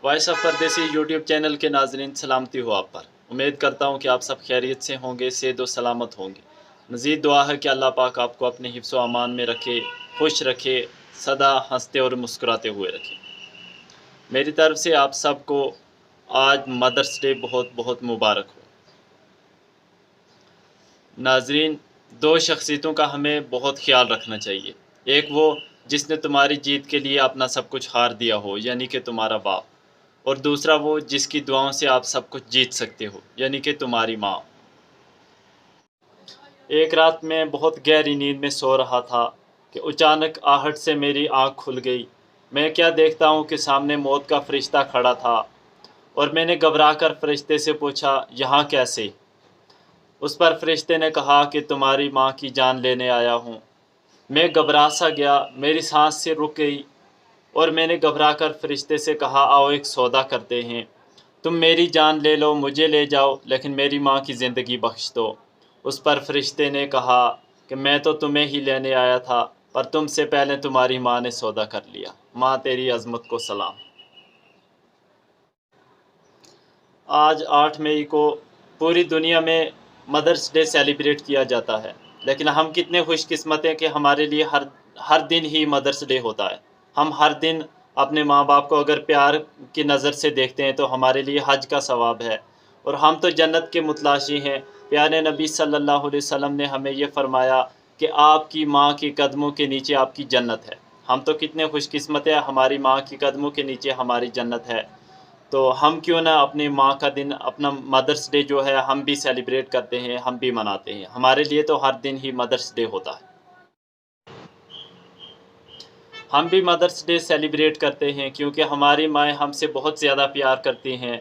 Voice of परदेसी YouTube channel के नाजरीन, सलामती हो आप पर। उम्मीद करता हूँ कि आप सब खैरियत से होंगे, सेहत व सलामत होंगे। मज़ीद दुआ है कि अल्लाह पाक आपको अपने हिफ्ज़ व अमान में रखे, खुश रखे, सदा हंसते और मुस्कुराते हुए रखे। मेरी तरफ से आप सबको आज मदर्स डे बहुत बहुत मुबारक हो। नाजरीन, दो शख्सियतों का हमें बहुत ख्याल रखना चाहिए। एक वो जिसने तुम्हारी जीत के लिए अपना सब कुछ हार दिया हो, यानी कि तुम्हारा बाप। और दूसरा वो जिसकी दुआओं से आप सब कुछ जीत सकते हो, यानी कि तुम्हारी माँ। एक रात मैं बहुत गहरी नींद में सो रहा था कि अचानक आहट से मेरी आँख खुल गई। मैं क्या देखता हूँ कि सामने मौत का फरिश्ता खड़ा था और मैंने घबरा कर फरिश्ते से पूछा, यहाँ कैसे? उस पर फरिश्ते ने कहा कि तुम्हारी माँ की जान लेने आया हूँ। मैं घबरा सा गया, मेरी सांस से रुक गई और मैंने घबरा कर फरिश्ते से कहा, आओ एक सौदा करते हैं। तुम मेरी जान ले लो, मुझे ले जाओ, लेकिन मेरी माँ की ज़िंदगी बख्श दो। उस पर फरिश्ते ने कहा कि मैं तो तुम्हें ही लेने आया था, पर तुमसे पहले तुम्हारी माँ ने सौदा कर लिया। माँ तेरी अज़मत को सलाम। आज 8 मई को पूरी दुनिया में मदर्स डे सेलिब्रेट किया जाता है, लेकिन हम कितने खुशकिस्मत हैं कि हमारे लिए हर हर दिन ही मदर्स डे होता है। हम हर दिन अपने माँ बाप को अगर प्यार की नज़र से देखते हैं तो हमारे लिए हज का सवाब है, और हम तो जन्नत के मुतलाशी हैं। प्यारे नबी सल्लल्लाहु अलैहि वसल्लम ने हमें ये फ़रमाया कि आपकी माँ के कदमों के नीचे आपकी जन्नत है। हम तो कितने खुशकिस्मत हैं, हमारी माँ के कदमों के नीचे हमारी जन्नत है। तो हम क्यों ना अपनी माँ का दिन, अपना मदर्स डे जो है, हम भी सेलिब्रेट करते हैं, हम भी मनाते हैं। हमारे लिए तो हर दिन ही मदर्स डे होता है। हम भी मदर्स डे सेलिब्रेट करते हैं क्योंकि हमारी माएँ हमसे बहुत ज़्यादा प्यार करती हैं।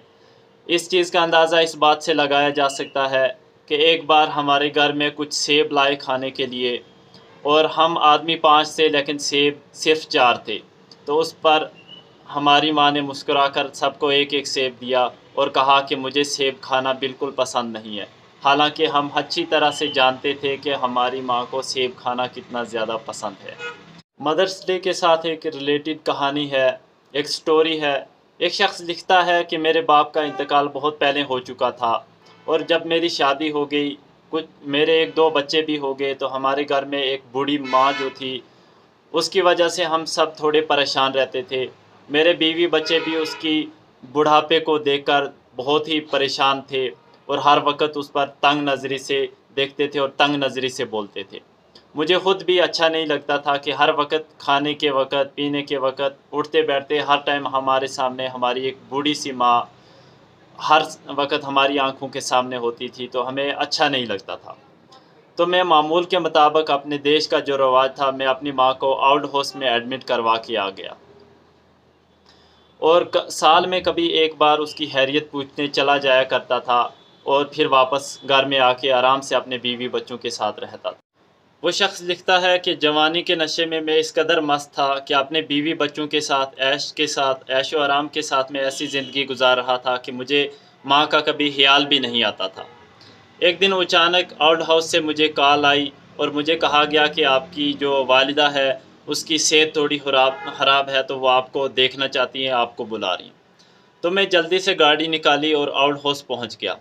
इस चीज़ का अंदाज़ा इस बात से लगाया जा सकता है कि एक बार हमारे घर में कुछ सेब लाए खाने के लिए, और हम आदमी 5 थे लेकिन सेब सिर्फ़ 4 थे। तो उस पर हमारी माँ ने मुस्कुराकर सबको एक-एक सेब दिया और कहा कि मुझे सेब खाना बिल्कुल पसंद नहीं है। हालाँकि हम अच्छी तरह से जानते थे कि हमारी माँ को सेब खाना कितना ज़्यादा पसंद है। मदर्स डे के साथ एक रिलेटेड कहानी है, एक स्टोरी है। एक शख्स लिखता है कि मेरे बाप का इंतकाल बहुत पहले हो चुका था, और जब मेरी शादी हो गई, कुछ मेरे 1-2 बच्चे भी हो गए, तो हमारे घर में एक बूढ़ी माँ जो थी, उसकी वजह से हम सब थोड़े परेशान रहते थे। मेरे बीवी बच्चे भी उसकी बुढ़ापे को देखकर बहुत ही परेशान थे और हर वक़्त उस पर तंग नज़री से देखते थे और तंग नज़री से बोलते थे। मुझे ख़ुद भी अच्छा नहीं लगता था कि हर वक़्त खाने के वक़्त, पीने के वक़्त, उठते-बैठते हर टाइम हमारे सामने हमारी एक बूढ़ी-सी माँ हर वक़्त हमारी आँखों के सामने होती थी, तो हमें अच्छा नहीं लगता था। तो मैं मामूल के मुताबिक, अपने देश का जो रवाज था, मैं अपनी माँ को आउट हाउस में एडमिट करवा के आ गया, और साल में कभी एक बार उसकी खैरियत पूछने चला जाया करता था, और फिर वापस घर में आके आराम से अपने बीवी बच्चों के साथ रहता था। वो शख्स लिखता है कि जवानी के नशे में मैं इस कदर मस्त था कि अपने बीवी बच्चों के साथ ऐशो आराम के साथ मैं ऐसी ज़िंदगी गुजार रहा था कि मुझे माँ का कभी ख्याल भी नहीं आता था। एक दिन अचानक आउट हाउस से मुझे कॉल आई और मुझे कहा गया कि आपकी जो वालिदा है, उसकी सेहत थोड़ी ख़राब है, तो वो आपको देखना चाहती हैं, आपको बुला रही हैं। तो मैं जल्दी से गाड़ी निकाली और आउट हाउस पहुँच गया।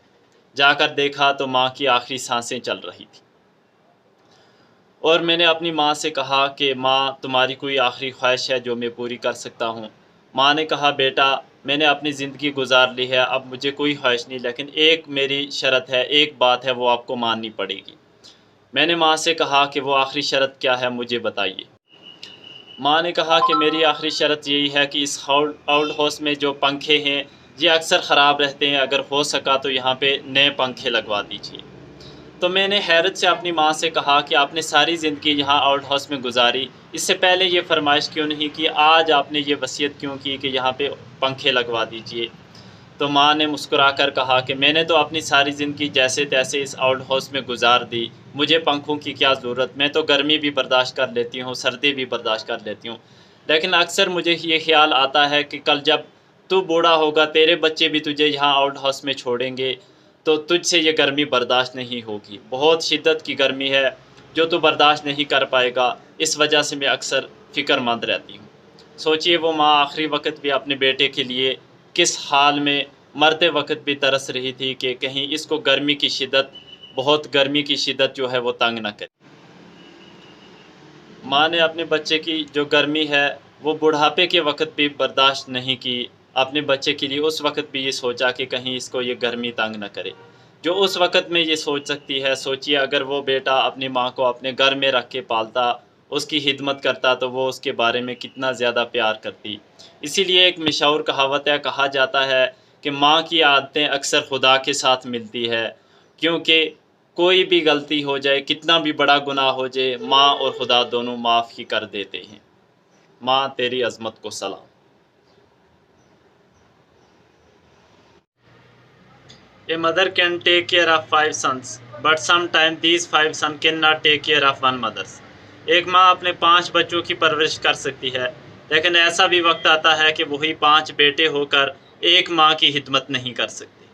जाकर देखा तो माँ की आखिरी सांसें चल रही थी, और मैंने अपनी माँ से कहा कि माँ, तुम्हारी कोई आखिरी ख्वाहिश है जो मैं पूरी कर सकता हूँ? माँ ने कहा, बेटा, मैंने अपनी ज़िंदगी गुजार ली है, अब मुझे कोई ख्वाहिश नहीं, लेकिन एक मेरी शर्त है, एक बात है, वो आपको माननी पड़ेगी। मैंने माँ से कहा कि वो आखिरी शर्त क्या है, मुझे बताइए। माँ ने कहा कि मेरी आखिरी शर्त यही है कि इस आउट हाउस में जो पंखे हैं, ये अक्सर ख़राब रहते हैं, अगर हो सका तो यहाँ पे नए पंखे लगवा दीजिए। तो मैंने हैरत से अपनी माँ से कहा कि आपने सारी ज़िंदगी यहाँ आउट हाउस में गुजारी, इससे पहले ये फरमाइश क्यों नहीं की, आज आपने ये वसीयत क्यों की कि यहाँ पे पंखे लगवा दीजिए? तो माँ ने मुस्कुराकर कहा कि मैंने तो अपनी सारी ज़िंदगी जैसे तैसे इस आउट हाउस में गुजार दी, मुझे पंखों की क्या ज़रूरत, मैं तो गर्मी भी बर्दाश्त कर लेती हूँ, सर्दी भी बर्दाश्त कर लेती हूँ। लेकिन अक्सर मुझे ये ख़्याल आता है कि कल जब तू बूढ़ा होगा, तेरे बच्चे भी तुझे यहाँ आउट हाउस में छोड़ेंगे, तो तुझसे ये गर्मी बर्दाश्त नहीं होगी। बहुत शिद्दत की गर्मी है जो तू बर्दाश्त नहीं कर पाएगा, इस वजह से मैं अक्सर फ़िक्रमंद रहती हूँ। सोचिए, वो माँ आखिरी वक़्त भी अपने बेटे के लिए کس حال میں مرتے وقت بھی ترس رہی تھی کہ کہیں اس کو گرمی کی شدت، بہت گرمی کی شدت جو ہے وہ تنگ نہ کرے۔ ماں نے اپنے بچے کی جو گرمی ہے وہ بڑھاپے کے وقت بھی برداشت نہیں کی، اپنے بچے کے لیے اس وقت بھی یہ سوچا کہ کہیں اس کو یہ گرمی تنگ نہ کرے۔ جو اس وقت میں یہ سوچ سکتی ہے، سوچئے اگر وہ بیٹا اپنی ماں کو اپنے گھر میں رکھ کے پالتا، اس کی خدمت کرتا، تو وہ اس کے بارے میں کتنا زیادہ پیار کرتی۔ اسی لیے ایک مشہور کہاوت ہے، کہا جاتا ہے کہ ماں کی عادتیں اکثر خدا کے ساتھ ملتی ہے، کیونکہ کوئی بھی غلطی ہو جائے، کتنا بھی بڑا گناہ ہو جائے، ماں اور خدا دونوں معاف ہی کر دیتے ہیں۔ ماں تیری عظمت کو سلام۔ A mother can take care of 5 sons, but sometimes these 5 sons cannot take care of one mother. ایک ماں اپنے 5 بچوں کی پرورش کر سکتی ہے، لیکن ایسا بھی وقت آتا ہے کہ وہی 5 بیٹے ہو کر ایک ماں کی خدمت نہیں کر سکتے۔